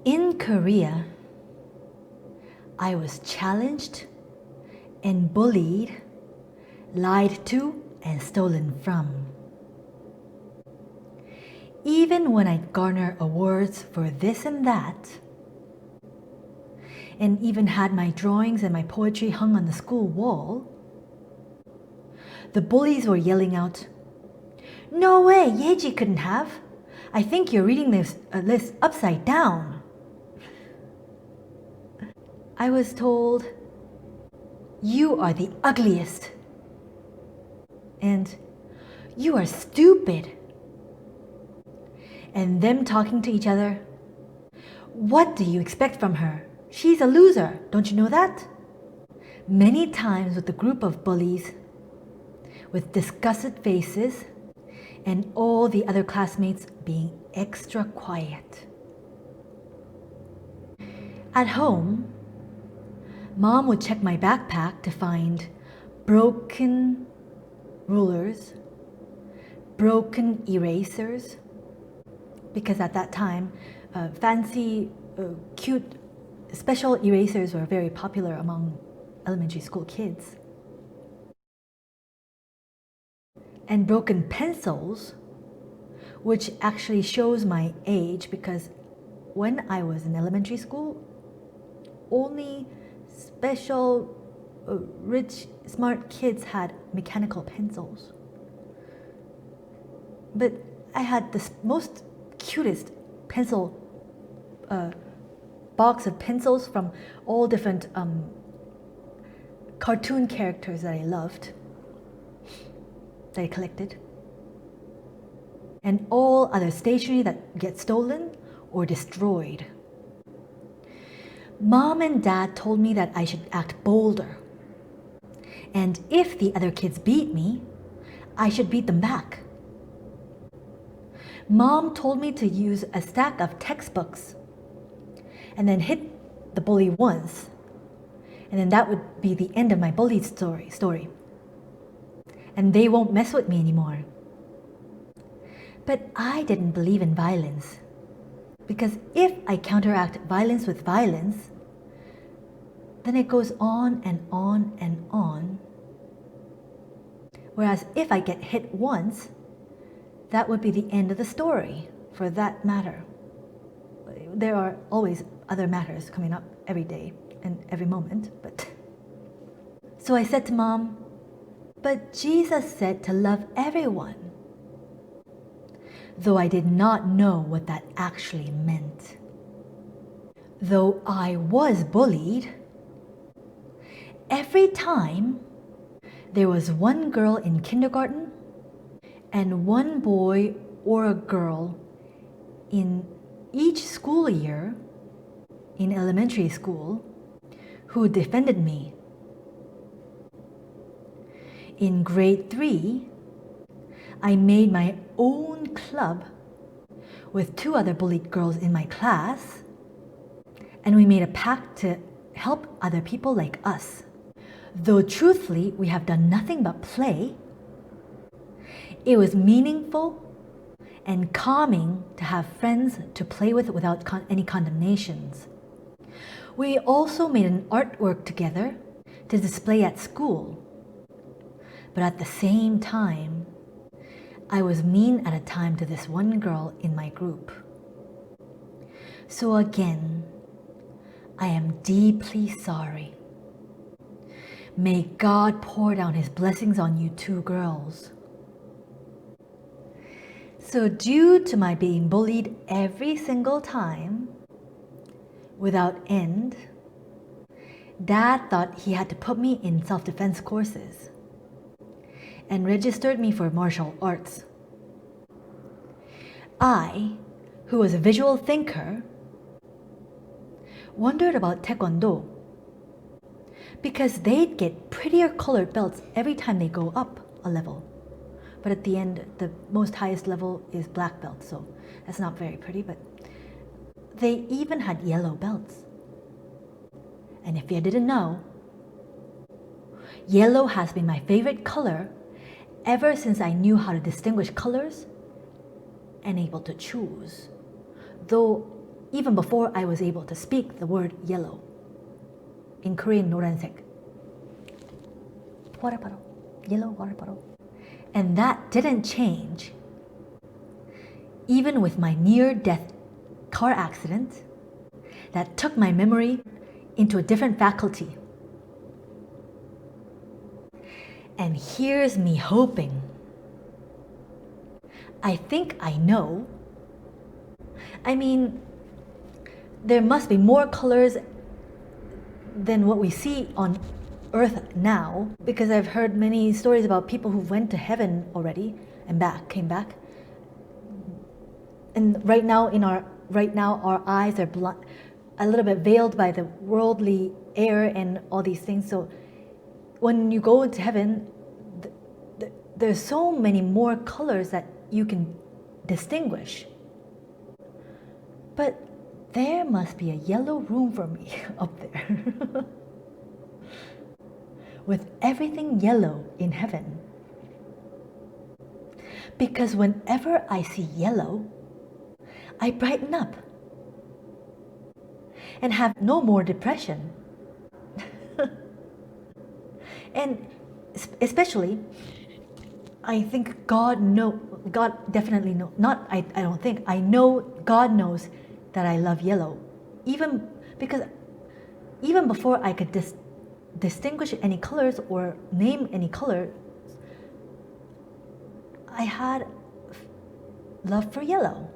In Korea, I was challenged and bullied, lied to, and stolen from. Even when I garner awards for this and that, and even had my drawings and my poetry hung on the school wall, the bullies were yelling out, "No way, Yeji couldn't have. I think you're reading this list upside down." I was told, "You are the ugliest," and "You are stupid," and them talking to each other, "What do you expect from her? She's a loser, don't you know that?" Many times with a group of bullies, with disgusted faces, and all the other classmates being extra quiet. At home, Mom would check my backpack to find broken rulers, broken erasers, because at that time, fancy, cute, special erasers were very popular among elementary school kids. And broken pencils, which actually shows my age because when I was in elementary school, only special, rich, smart kids had mechanical pencils. But I had the most cutest pencil box of pencils from all different cartoon characters that I loved, that I collected, and all other stationery that gets stolen or destroyed. Mom and Dad told me that I should act bolder, and if the other kids beat me, I should beat them back. Mom told me to use a stack of textbooks and then hit the bully once, and then that would be the end of my bully story. And they won't mess with me anymore. But I didn't believe in violence, because if I counteract violence with violence, then it goes on and on and on. Whereas if I get hit once, that would be the end of the story for that matter. There are always other matters coming up every day and every moment, but... So I said to Mom, "But Jesus said to love everyone," though I did not know what that actually meant. Though I was bullied, every time there was one girl in kindergarten and one boy or a girl in each school year in elementary school who defended me. In grade 3, I made my own club with 2 other bullied girls in my class, and we made a pact to help other people like us. Though truthfully, we have done nothing but play, it was meaningful and calming to have friends to play with without any condemnations. We also made an artwork together to display at school. But at the same time, I was mean at a time to this one girl in my group. So again, I am deeply sorry. May God pour down His blessings on you 2 girls. So due to my being bullied every single time, without end, Dad thought he had to put me in self-defense courses and registered me for martial arts. I, who was a visual thinker, wondered about Taekwondo because they'd get prettier colored belts every time they go up a level. But at the end, the most highest level is black belt, so that's not very pretty, but they even had yellow belts. And if you didn't know, yellow has been my favorite color ever since I knew how to distinguish colors and able to choose. Though even before I was able to speak the word yellow. In Korean, 노란색. Water yellow water bottle. And that didn't change. Even with my near-death car accident that took my memory into a different faculty. And here's me hoping. I think I know. I mean, there must be more colors than what we see on Earth now, because I've heard many stories about people who went to heaven already and came back. And right now our eyes are a little bit veiled by the worldly air and all these things. So when you go to heaven, there's so many more colors that you can distinguish. But there must be a yellow room for me up there. With everything yellow in heaven. Because whenever I see yellow, I brighten up and have no more depression. And especially, I think God definitely knows, I don't think, I know God knows that I love yellow. Even before I could distinguish any colors or name any color, I had love for yellow.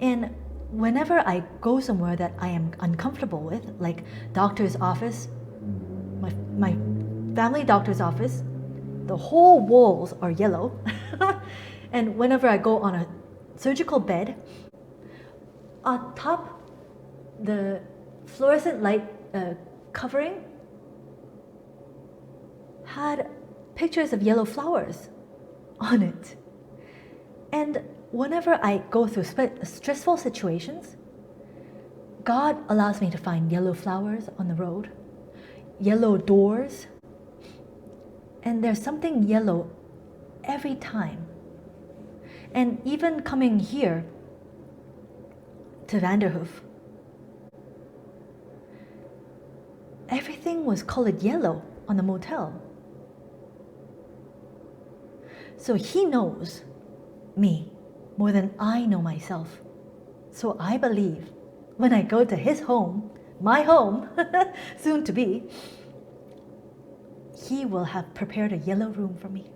And whenever I go somewhere that I am uncomfortable with, like doctor's office, my family doctor's office, the whole walls are yellow. And whenever I go on a surgical bed, on top, the fluorescent light covering had pictures of yellow flowers on it. And whenever I go through stressful situations, God allows me to find yellow flowers on the road, yellow doors, and there's something yellow every time. And even coming here to Vanderhoof, everything was colored yellow on the motel. So he knows me more than I know myself. So I believe when I go to his home, my home, soon to be, he will have prepared a yellow room for me.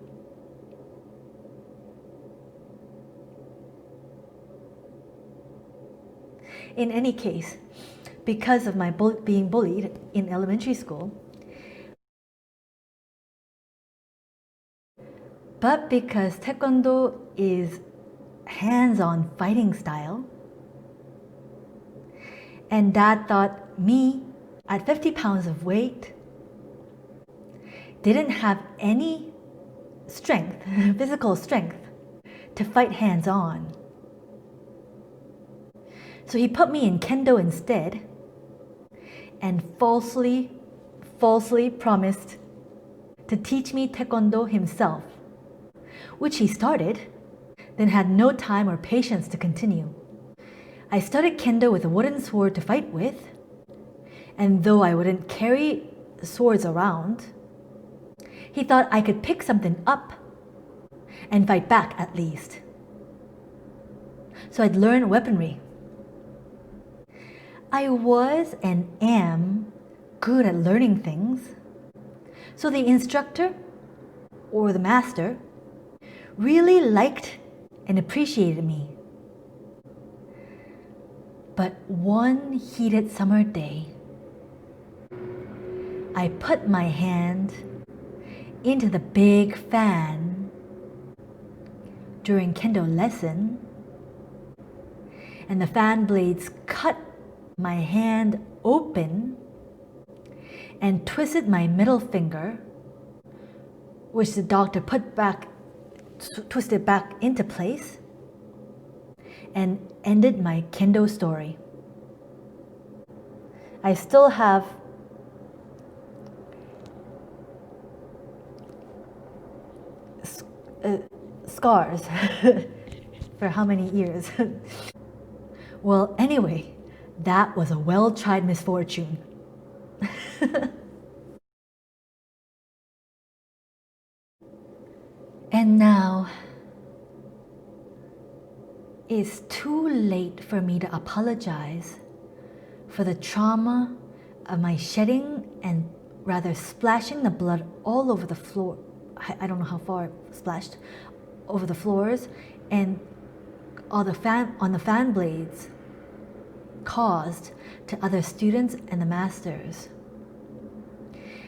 In any case, because of my being bullied in elementary school, but because Taekwondo is hands-on fighting style, and Dad thought me at 50 pounds of weight didn't have any strength, physical strength, to fight hands-on. So he put me in Kendo instead and falsely promised to teach me Taekwondo himself, which he started, then had no time or patience to continue. I started Kendo with a wooden sword to fight with, and though I wouldn't carry swords around, he thought I could pick something up and fight back at least. So I'd learn weaponry. I was and am good at learning things. So the instructor, or the master, really liked and appreciated me. But one heated summer day, I put my hand into the big fan during Kendo lesson, and the fan blades cut my hand open and twisted my middle finger, which the doctor twisted back into place, and ended my Kendo story. I still have scars for how many years. Well, anyway, that was a well-tried misfortune. And now, it's too late for me to apologize for the trauma of my shedding and rather splashing the blood all over the floor. I don't know how far it splashed over the floors and on the fan blades caused to other students and the masters.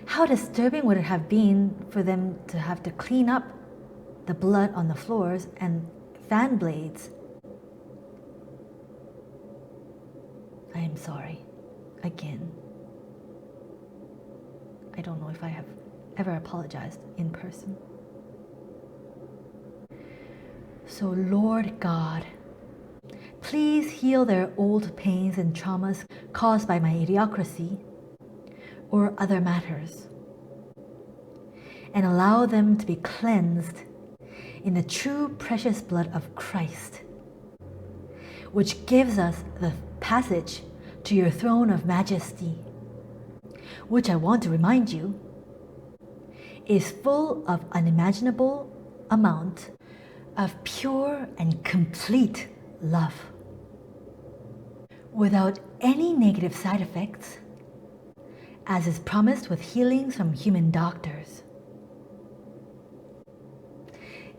How disturbing would it have been for them to have to clean up the blood on the floors and fan blades? I am sorry. Again. I don't know if I have ever apologized in person. So Lord God, please heal their old pains and traumas caused by my idiocracy or other matters, and allow them to be cleansed in the true precious blood of Christ, which gives us the passage to your throne of majesty, which I want to remind you is full of unimaginable amount of pure and complete love, without any negative side effects, as is promised with healings from human doctors.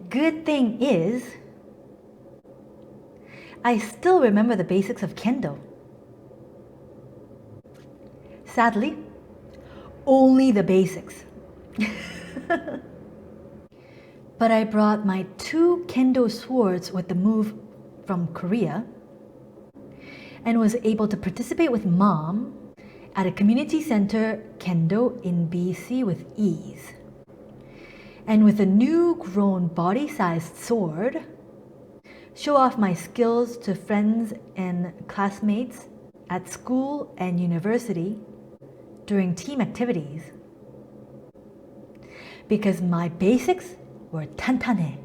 Good thing is, I still remember the basics of kendo. Sadly, only the basics. But I brought my 2 kendo swords with the move from Korea and was able to participate with Mom at a community center kendo in BC with ease. And with a new grown body-sized sword, show off my skills to friends and classmates at school and university during team activities. Because my basics were tantaneh.